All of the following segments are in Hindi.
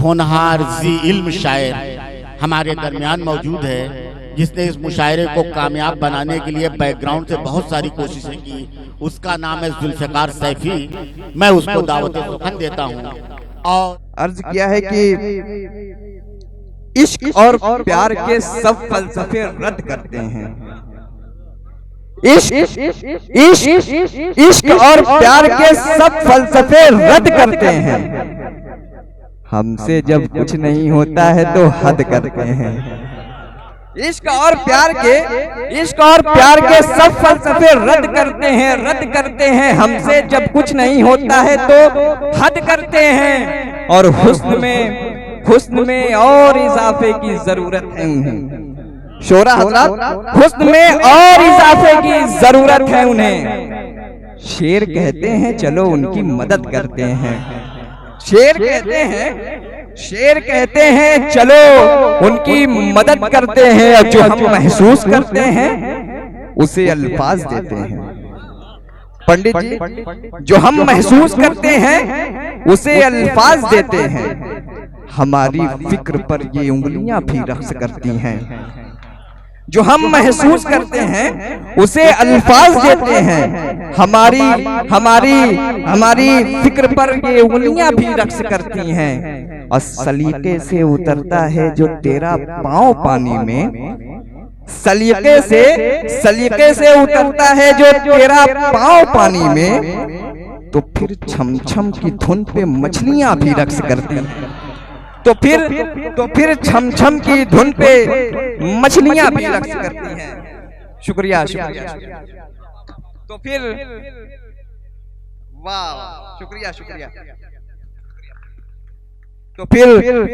होनहार जी इल्म शायर हमारे दरमियान मौजूद है, जिसने इस मुशायरे को कामयाब बनाने के लिए बैकग्राउंड से बहुत सारी कोशिशें की। उसका नाम है जुल्फ़िकार सैफी। मैं उसको दावत सुखन देता हूँ और अर्ज किया है कि इश्क और प्यार के सब फलसफे रद्द करते हैं। इश्क और प्यार के सब फलसफे रद्द करते हैं। हमसे जब कुछ नहीं होता है तो हद करते हैं। इश्क और प्यार के सब फलसफे रद्द करते हैं। हमसे जब कुछ नहीं होता है तो हद करते हैं। और हुस्न में और इजाफे की जरूरत है उन्हें। शोरा हज़रात, हुस्न में और इजाफे की जरूरत है उन्हें। शेर कहते हैं चलो उनकी मदद करते हैं। शेर कहते हैं चलो उनकी मदद करते हैं। और जो हम महसूस करते हैं उसे अल्फाज देते हैं। पंडित जी, जो हम महसूस करते हैं उसे अल्फाज देते हैं। हमारी फिक्र पर ये उंगलियां भी रक्स करती हैं। जो हम महसूस करते हैं उसे अल्फाज देते हैं। हमारी फिक्र पर ये उंगलियां भी रक्स करती हैं। और सलीके से उतरता है जो तेरा पांव पानी में, सलीके से उतरता है जो तेरा पांव पानी में, तो फिर छमछम की धुन पे मछलियां भी रक्स करती हैं। तो फिर छमछम की धुन पे मछलियां भी रक्स करती हैं। शुक्रिया। तो फिर वाह, शुक्रिया। तो फिर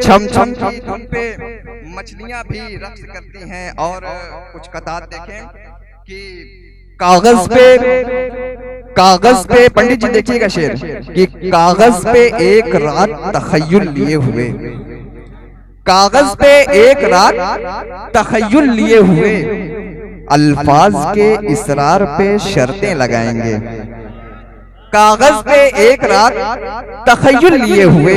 छमछम की धुन पे मछलियां भी रक्स करती हैं। और कुछ कतार देखें कि कागज पे पंडित जी देखिएगा शेर कि कागज पे एक रात तखय्युल लिए हुए, कागज पे एक रात तखय्युल लिए हुए, अल्फाज के इसरार पे शर्तें लगाएंगे। कागज पे एक रात तखय्युल लिए हुए,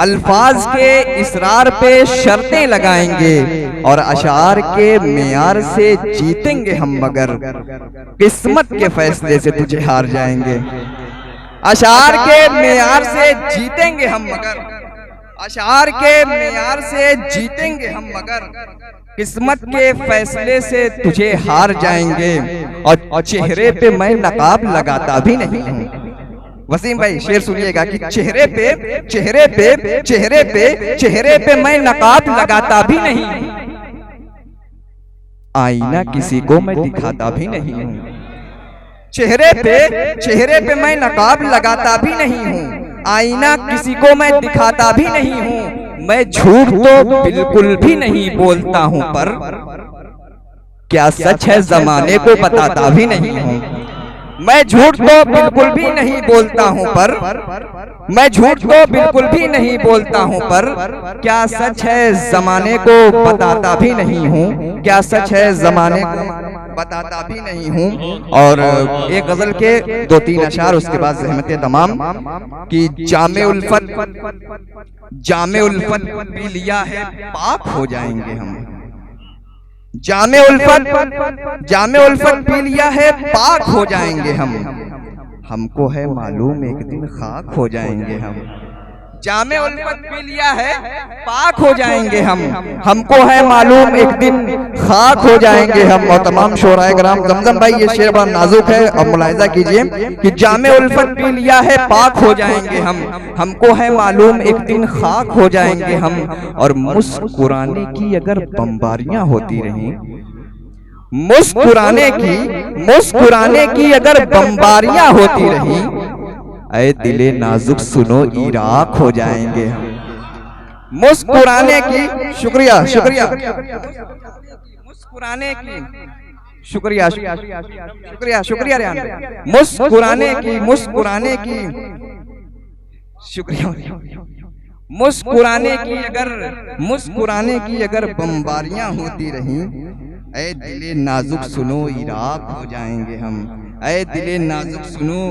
अल्फाज के इसरार पे शर्तें लगाएंगे। और अशार के मेयार से जीतेंगे हम मगर किस्मत के फैसले से तुझे हार जाएंगे। अशार के मेयार से जीतेंगे हम मगर, अशार के मेयार से जीतेंगे हम मगर किस्मत के फैसले से तुझे हार जाएंगे। और चेहरे पे मैं नकाब लगाता भी नहीं हूँ। वसीम भाई शेर सुनिएगा कि चेहरे पे मैं नकाब लगाता भी नहीं हूँ। आईना किसी को मैं दिखाता भी नहीं हूँ। चेहरे पे मैं नकाब लगाता भी नहीं हूँ। आईना किसी को मैं दिखाता भी नहीं हूँ। मैं झूठ तो बिल्कुल भी नहीं बोलता हूँ, पर क्या सच है जमाने को बताता भी नहीं हूँ। मैं झूठ तो बिल्कुल भी नहीं बोलता हूँ, पर मैं झूठ तो बिल्कुल भी नहीं बोलता हूँ, पर क्या सच है जमाने को बताता भी नहीं हूँ। क्या सच है जमाने को बताता भी नहीं हूँ। और एक गजल के 2-3 अशार, उसके बाद ज़हमतें तमाम कि जामे उल्फत पी लिया है पाक हो जाएंगे हम। जामे उल्फत पी लिया है पाक हो जाएंगे हम। हमको है मालूम एक दिन खाक हो जाएंगे हम। जामे उल्फत पी लिया है पाक हो जाएंगे हम। हमको है मालूम एक दिन खाक हो जाएंगे हम। और तमाम शोराए कराम, जमजम भाई ये शेर बड़ा नाजुक है और मुलाहिजा कीजिए कि जामे उल्फत पी लिया है पाक हो जाएंगे हम। हमको है मालूम एक दिन खाक हो जाएंगे हम। और मुस्कुराने की अगर बमबारियां होती रहीं, मुस्कुराने की अगर बमबारियां होती रहीं, ऐ दिले नाजुक सुनो इराक हो जाएंगे हम। मुस्कुराने की शुक्रिया मुस्कुराने की शुक्रिया रेहान। मुस्कुराने की शुक्रिया। मुस्कुराने की अगर बमबारियां होती रहीं, ऐ दिले नाजुक सुनो इराक हो जाएंगे हम। ऐ दिले नाजुक सुनो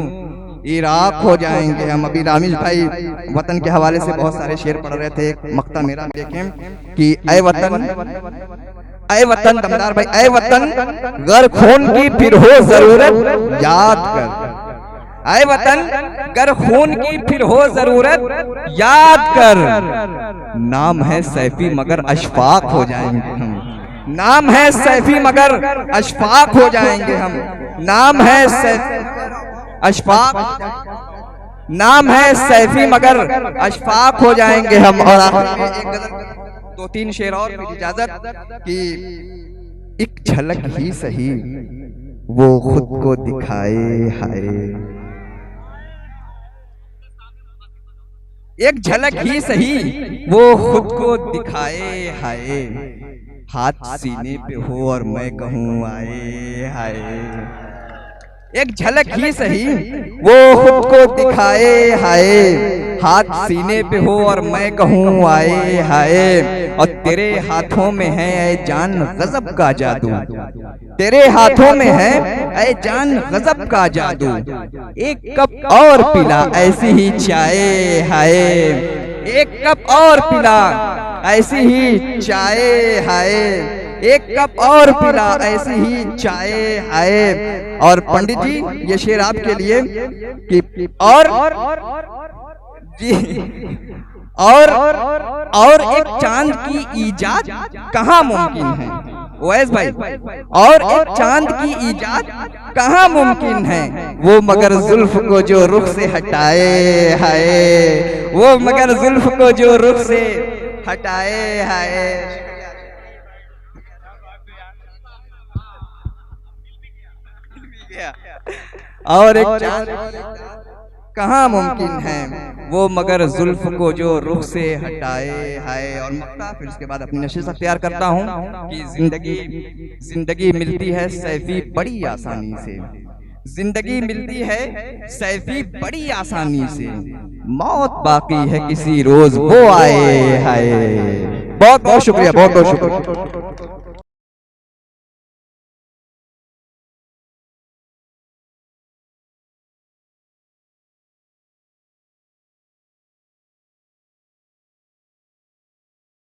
इराक हो जाएंगे हम। अभी रामिश भाई वतन के हवाले से बहुत सारे शेर पढ़ रहे थे। एक मक्ता मेरा देखें कि ऐ वतन दमदार भाई, ऐ वतन गर खून की फिर हो जरूरत याद कर। ऐ वतन गर खून की फिर हो जरूरत याद कर। नाम है सैफी मगर अशफाक हो जाएंगे हम। नाम है सैफी मगर अशफाक हो जाएंगे हम। नाम है अशफाक, नाम है सैफी मगर अशफाक हो जाएंगे हम। और आखिर में एक गजल, दो तीन शेर और फिर इजाजत कि एक झलक ही सही वो खुद को दिखाए हाय। एक झलक ही सही वो खुद को दिखाए हाय। हाथ सीने पे हो और मैं कहूँ आए हाय। एक झलक ही सही वो खुद को दिखाए हाय। हाथ सीने पे हो और मैं कहूँ आए हाय। और तेरे हाथों में है ऐ जान गजब का जादू। तेरे हाथों में है ऐ जान गजब का जादू। एक कप और पिला ऐसी ही चाय हाय। एक कप और पिला ऐसी ही चाय हाय। एक कप और पिला ऐसी ही चाय हाय। और पंडित जी ये शेर आपके लिए कि और एक चांद की ईजाद कहाँ मुमकिन है ओवैस भाई। और एक चांद की ईजाद कहाँ मुमकिन है। वो मगर जुल्फ को जो रुख से हटाए हाय। वो मगर जुल्फ को जो रुख से हटाए हाय। और एक चांद कहाँ मुमकिन है। वो मगर जुल्फ को जो रुख से हटाए हाय। और मक्ता फिर उसके बाद अपनी नशे से तैयार करता हूँ कि जिंदगी मिलती है सैफी बड़ी आसानी से। जिंदगी मिलती है सैफी बड़ी आसानी से। मौत बाकी है किसी रोज वो आए हाय। बहुत बहुत शुक्रिया, बहुत बहुत शुक्रिया।